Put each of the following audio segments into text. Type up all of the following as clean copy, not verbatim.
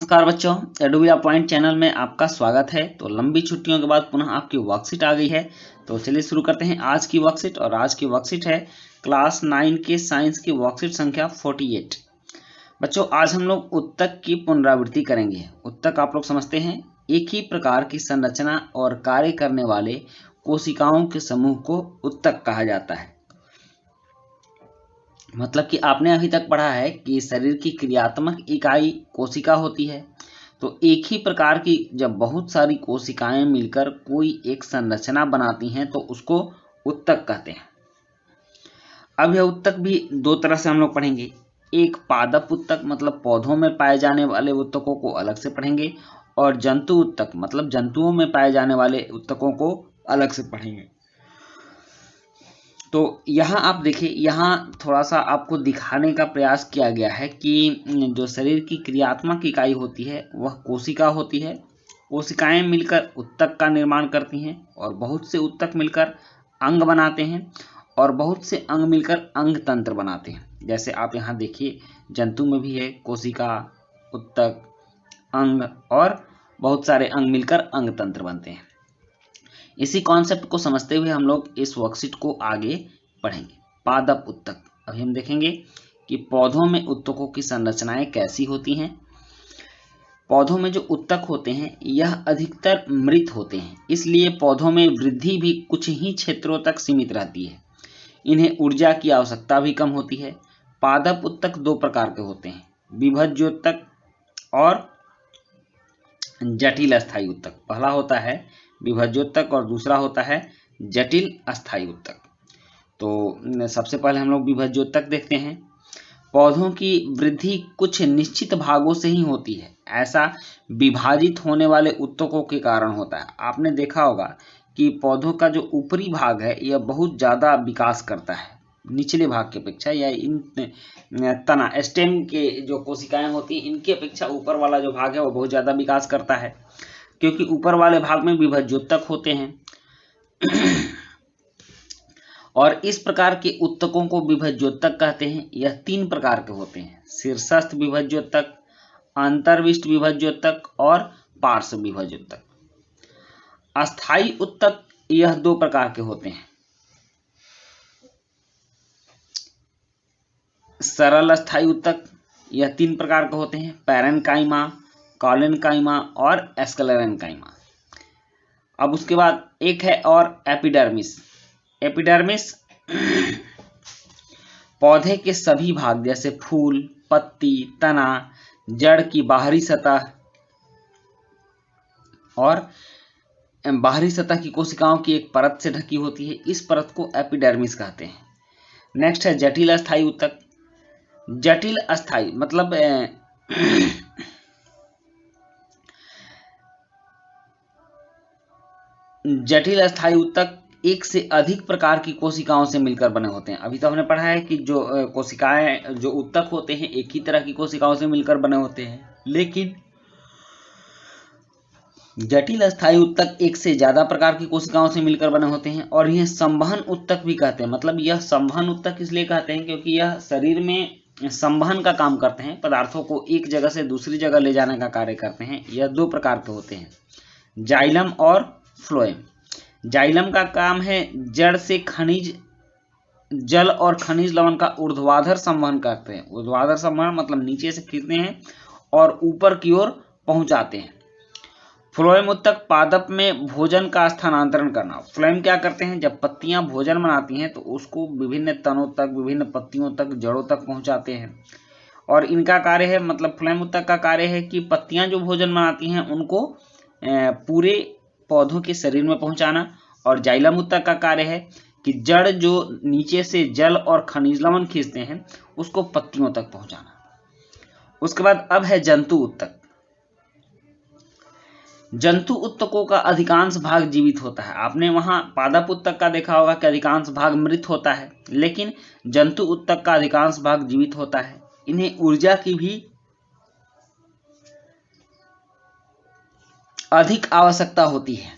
नमस्कार बच्चों, एडोबिया point channel में आपका स्वागत है। तो लंबी छुट्टियों के बाद पुनः आपकी वर्कशीट आ गई है। तो चलिए शुरू करते हैं आज की वर्कशीट। और आज की वर्कशीट है क्लास 9 के साइंस की वर्कशीट संख्या 48। बच्चों, आज हम लोग उत्तक की पुनरावृत्ति करेंगे। उत्तक आप लोग समझते हैं, एक ही प्रकार की संरचना और कार्य करने वाले कोशिकाओं के समूह को उत्तक कहा जाता है। मतलब कि आपने अभी तक पढ़ा है कि शरीर की क्रियात्मक इकाई कोशिका होती है। तो एक ही प्रकार की जब बहुत सारी कोशिकाएं मिलकर कोई एक संरचना बनाती हैं तो उसको उत्तक कहते हैं। अब यह उत्तक भी दो तरह से हम लोग पढ़ेंगे। एक पादप उत्तक मतलब पौधों में पाए जाने वाले उत्तकों को अलग से पढ़ेंगे, और जंतु उत्तक मतलब जंतुओं में पाए जाने वाले उत्तकों को अलग से पढ़ेंगे। तो यहाँ आप देखिए, यहाँ थोड़ा सा आपको दिखाने का प्रयास किया गया है कि जो शरीर की क्रियात्मक इकाई होती है वह कोशिका होती है। कोशिकाएं मिलकर उत्तक का निर्माण करती हैं, और बहुत से उत्तक मिलकर अंग बनाते हैं, और बहुत से अंग मिलकर अंग तंत्र बनाते हैं। जैसे आप यहाँ देखिए, जंतु में भी है कोशिका, उत्तक, अंग, और बहुत सारे अंग मिलकर अंग तंत्र बनते हैं। इसी कॉन्सेप्ट को समझते हुए हम लोग इस वर्कशीट को आगे पढ़ेंगे। पादप उत्तक, अभी हम देखेंगे कि पौधों में उत्तकों की संरचनाएं कैसी होती हैं। पौधों में जो उत्तक होते हैं यह अधिकतर मृत होते हैं, इसलिए पौधों में वृद्धि भी कुछ ही क्षेत्रों तक सीमित रहती है। इन्हें ऊर्जा की आवश्यकता भी कम होती है। पादप उत्तक दो प्रकार के होते हैं, विभज्योत्तक और जटिल अस्थायी उत्तक। पहला होता है विभज्योत्तक और दूसरा होता है जटिल अस्थायी उत्तक। तो सबसे पहले हम लोग विभज्योत्तक देखते हैं। पौधों की वृद्धि कुछ निश्चित भागों से ही होती है। ऐसा विभाजित होने वाले उत्तकों के कारण होता है। आपने देखा होगा कि पौधों का जो ऊपरी भाग है यह बहुत ज़्यादा विकास करता है निचले भाग की अपेक्षा, या इन तना स्टेम के जो कोशिकाएं होती हैं इनकी अपेक्षा ऊपर वाला जो भाग है वो बहुत ज़्यादा विकास करता है, क्योंकि ऊपर वाले भाग में विभज्योत्तक होते हैं। और इस प्रकार के उत्तकों को विभज्योत्तक कहते हैं। यह तीन प्रकार के होते हैं, शीर्षस्थ विभज्योत्तक, अंतर्विष्ट विभज्योत्तक और पार्श्व विभज्योत्तक। अस्थायी उत्तक यह दो प्रकार के होते हैं, सरल अस्थायी उत्तक यह तीन प्रकार के होते हैं, पैरेन्काइमा, कॉलेन्काइमा और स्क्लेरेन्काइमा। अब उसके बाद एक है और एपिडर्मिस। एपिडर्मिस पौधे के सभी भाग जैसे फूल, पत्ती, तना, जड़ की बाहरी सतह और बाहरी सतह की कोशिकाओं की एक परत से ढकी होती है। इस परत को एपिडर्मिस कहते हैं। नेक्स्ट है जटिल अस्थायी उत्तक। जटिल अस्थायी मतलब जटिल अस्थायी उत्तक एक से अधिक प्रकार की कोशिकाओं से मिलकर बने होते हैं। अभी तो हमने पढ़ा है कि जो कोशिकाएं, जो उत्तक होते हैं एक ही तरह की कोशिकाओं से मिलकर बने होते हैं, लेकिन जटिल अस्थायी उत्तक एक से ज्यादा प्रकार की कोशिकाओं से मिलकर बने होते हैं। और यह संवहन उत्तक भी कहते हैं। मतलब यह संवहन उत्तक इसलिए कहते हैं क्योंकि यह शरीर में संवहन का काम करते हैं, पदार्थों को एक जगह से दूसरी जगह ले जाने का कार्य करते हैं। यह दो प्रकार के होते हैं, जाइलम और फ्लोएम। जाइलम का काम है जड़ से खनिज, जल और खनिज लवण का ऊर्ध्वाधर संवहन करते हैं। ऊर्ध्वाधर संवहन मतलब नीचे से खींचते हैं और ऊपर की ओर पहुंचाते हैं। फ्लोएम उत्तक पादप में भोजन का स्थानांतरण करना। फ्लोएम क्या करते हैं, जब पत्तियां भोजन बनाती हैं तो उसको विभिन्न तनों तक, विभिन्न पत्तियों तक, जड़ों तक पहुंचाते हैं। और इनका कार्य है, मतलब फ्लोएम उत्तक का कार्य है कि पत्तियां जो भोजन बनाती हैं उनको पूरे पौधों के शरीर में पहुंचाना। और जाइलम उत्तक का कार्य है कि जड़ जो नीचे से जल और खनिज लवण खींचते हैं उसको पत्तियों तक पहुंचाना। उसके बाद अब है जंतु उत्तक। जंतु उत्तकों का अधिकांश भाग जीवित होता है। आपने वहां पादप उत्तक का देखा होगा कि अधिकांश भाग मृत होता है, लेकिन जंतु उत्तक का अधिकांश भाग जीवित होता है। इन्हें ऊर्जा की भी अधिक आवश्यकता होती है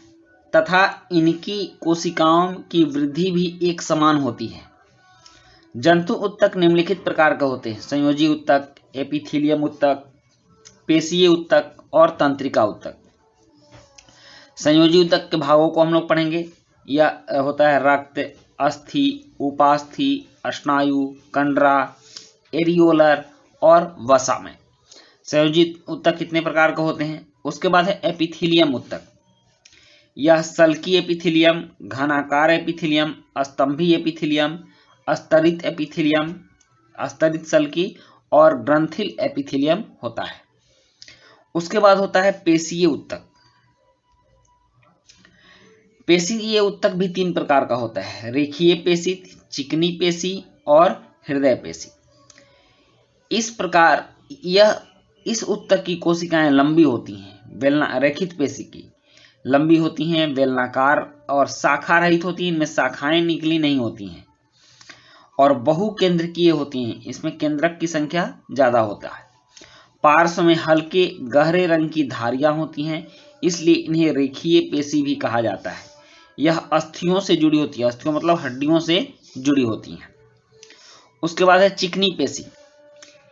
तथा इनकी कोशिकाओं की वृद्धि भी एक समान होती है। जंतु उत्तक निम्नलिखित प्रकार के होते हैं, संयोजी उत्तक, एपिथीलियम उत्तक, पेशीय ऊतक और तंत्रिका ऊतक। संयोजी ऊतक के भागों को हम लोग पढ़ेंगे। यह होता है रक्त, अस्थि, उपास्थि, स्नायु, कंडरा, एरियोलर और वसा में। संयोजी ऊतक कितने प्रकार के होते हैं। उसके बाद है एपिथीलियम ऊतक। यह सल्की एपिथीलियम, घनाकार एपिथीलियम, स्तंभी एपिथीलियम, स्तरित एपिथीलियम, स्तरित सल्की और ग्रंथिल एपिथीलियम होता है। उसके बाद होता है पेशीय ऊतक। पेशीय ऊतक भी 3 प्रकार का होता है, रेखीय पेशी, चिकनी पेशी और हृदय पेशी। इस प्रकार इस ऊतक की कोशिकाएं लंबी होती हैं, रेखित पेशी की लंबी होती हैं, बेलनाकार और शाखा रहित होती हैं, इनमें शाखाएं निकली नहीं होती हैं और बहुकेंद्रकीय होती हैं, इसमें केंद्रक की संख्या ज्यादा होता है। पार्श्व में हल्के गहरे रंग की धारियां होती हैं, इसलिए इन्हें रेखीय पेशी भी कहा जाता है। यह अस्थियों से जुड़ी होती है, अस्थियों मतलब हड्डियों से जुड़ी होती हैं। उसके बाद है चिकनी पेशी।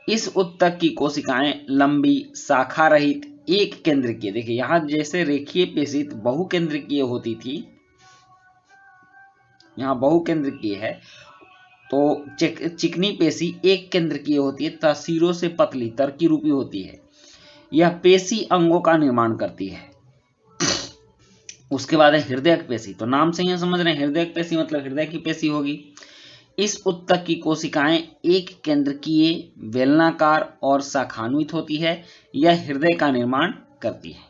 इस ऊतक की कोशिकाएं लंबी, शाखा रहित, एक केंद्रकीय, देखिए यहां जैसे रेखीय पेशी बहुकेंद्रकीय होती थी, यहां बहुकेंद्रकीय है, तो चिकनी पेशी एक केंद्रकीय होती है तथा सिरों से पतली तरकी रूपी होती है। यह पेशी अंगों का निर्माण करती है। उसके बाद है हृदयक पेशी। तो नाम से ही समझ रहे हैं, हृदयक पेशी मतलब हृदय की पेशी होगी। इस ऊतक की कोशिकाएं एक केंद्रकीय, बेलनाकार और शाखान्वित होती है। यह हृदय का निर्माण करती है।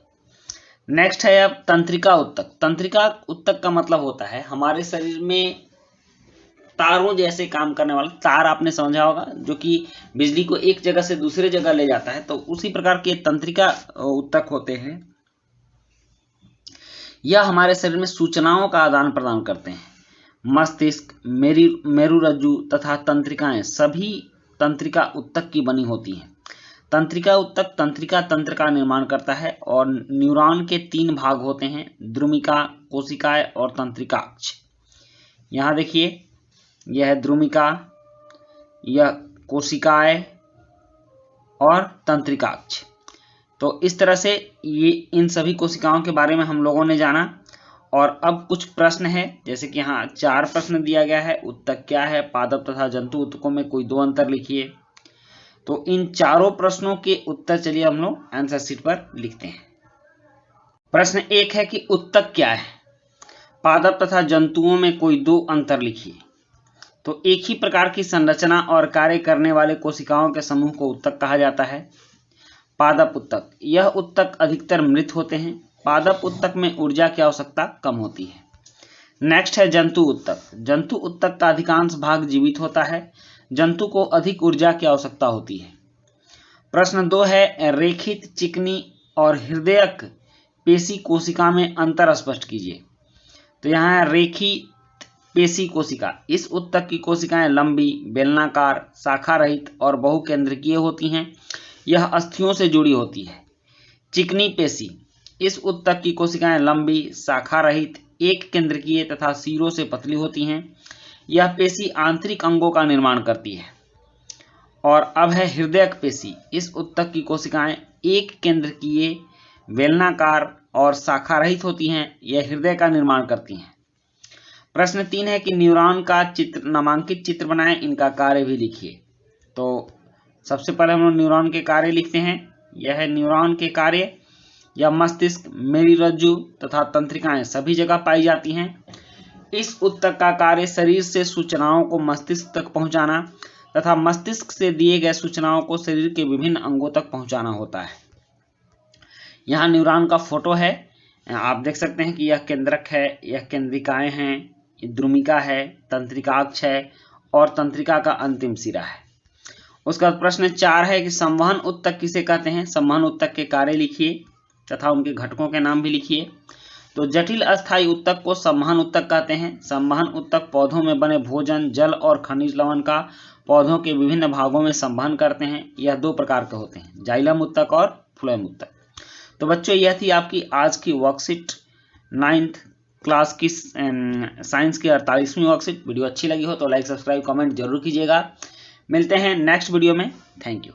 नेक्स्ट है अब तंत्रिका ऊतक। तंत्रिका ऊतक का मतलब होता है हमारे शरीर में तारों जैसे काम करने वाला, तार आपने समझा होगा जो कि बिजली को एक जगह से दूसरे जगह ले जाता है, तो उसी प्रकार के तंत्रिका ऊतक होते हैं। यह हमारे शरीर में सूचनाओं का आदान प्रदान करते हैं। मस्तिष्क, मेरुरज्जु तथा तंत्रिकाएं सभी तंत्रिका ऊतक की बनी होती हैं। तंत्रिका ऊतक तंत्रिका तंत्र का निर्माण करता है और न्यूरॉन के 3 भाग होते हैं, द्रुमिका, कोशिकाएं और तंत्रिकाक्ष। यहां देखिए, यह है द्रुमिका, यह कोशिकाएं और तंत्रिकाक्ष। तो इस तरह से ये इन सभी कोशिकाओं के बारे में हम लोगों ने जाना। और अब कुछ प्रश्न है, जैसे कि यहाँ 4 प्रश्न दिया गया है। ऊतक क्या है, पादप तथा जंतु ऊतकों में कोई 2 अंतर लिखिए। तो इन चारों प्रश्नों के उत्तर चलिए हम लोग आंसर शीट पर लिखते हैं। प्रश्न 1 है कि ऊतक क्या है, पादप तथा जंतुओं में कोई 2 अंतर लिखिए। तो एक ही प्रकार की संरचना और कार्य करने वाले कोशिकाओं के समूह को ऊतक कहा जाता है। पादप ऊतक, यह ऊतक अधिकतर मृत होते हैं। पादप ऊतक में ऊर्जा की आवश्यकता कम होती है। नेक्स्ट है जंतु ऊतक। जंतु ऊतक का अधिकांश भाग जीवित होता है। जंतु को अधिक ऊर्जा की आवश्यकता होती है। प्रश्न 2 है रेखित, चिकनी और हृदयक पेशी कोशिका में अंतर स्पष्ट कीजिए। तो यहाँ है रेखित पेशी कोशिका। इस ऊतक की कोशिकाएं लंबी, बेलनाकार, शाखा रहित और बहुकेंद्रकीय होती हैं। यह अस्थियों से जुड़ी होती है। चिकनी पेशी, इस ऊतक की कोशिकाएं लंबी, शाखा रहित, एक केंद्रकीय तथा सिरों से पतली होती हैं। यह पेशी आंतरिक अंगों का निर्माण करती है। और अब है हृदयक पेशी। इस ऊतक की कोशिकाएं एक केंद्रकीय, बेलनाकार और शाखा रहित होती हैं। यह हृदय का निर्माण करती हैं। प्रश्न 3 है कि न्यूरॉन का नामांकित चित्र बनाएं, इनका कार्य भी लिखिए। तो सबसे पहले हम लोग न्यूरॉन के कार्य लिखते हैं। यह है न्यूरॉन के कार्य। यह मस्तिष्क, मेरुरज्जु तथा तंत्रिकाएं सभी जगह पाई जाती हैं। इस ऊतक का कार्य शरीर से सूचनाओं को मस्तिष्क तक पहुंचाना तथा मस्तिष्क से दिए गए सूचनाओं को शरीर के विभिन्न अंगों तक पहुंचाना होता है। यहाँ न्यूरॉन का फोटो है, आप देख सकते हैं कि यह केंद्रक है, यह केंद्रिकाएं हैं, द्रुमिका है, तंत्रिकाक्ष है और तंत्रिका का अंतिम सिरा है। उसका प्रश्न 4 है कि संवहन ऊतक किसे कहते हैं। संवहन ऊतक के कार्य लिखिए तथा उनके घटकों के नाम भी लिखिए। तो जटिल अस्थायी ऊतक को संवहन ऊतक कहते हैं। संवहन ऊतक पौधों में बने भोजन, जल और खनिज लवण का पौधों के विभिन्न भागों में संवहन करते हैं। यह 2 प्रकार के होते हैं, जाइलम ऊतक और फ्लोएम ऊतक। तो बच्चों, यह थी आपकी आज की वर्कशीट 9th क्लास की साइंस की 48वीं वर्कशीट। वीडियो अच्छी लगी हो तो लाइक, सब्सक्राइब, कमेंट जरूर कीजिएगा। मिलते हैं नेक्स्ट वीडियो में। Thank you.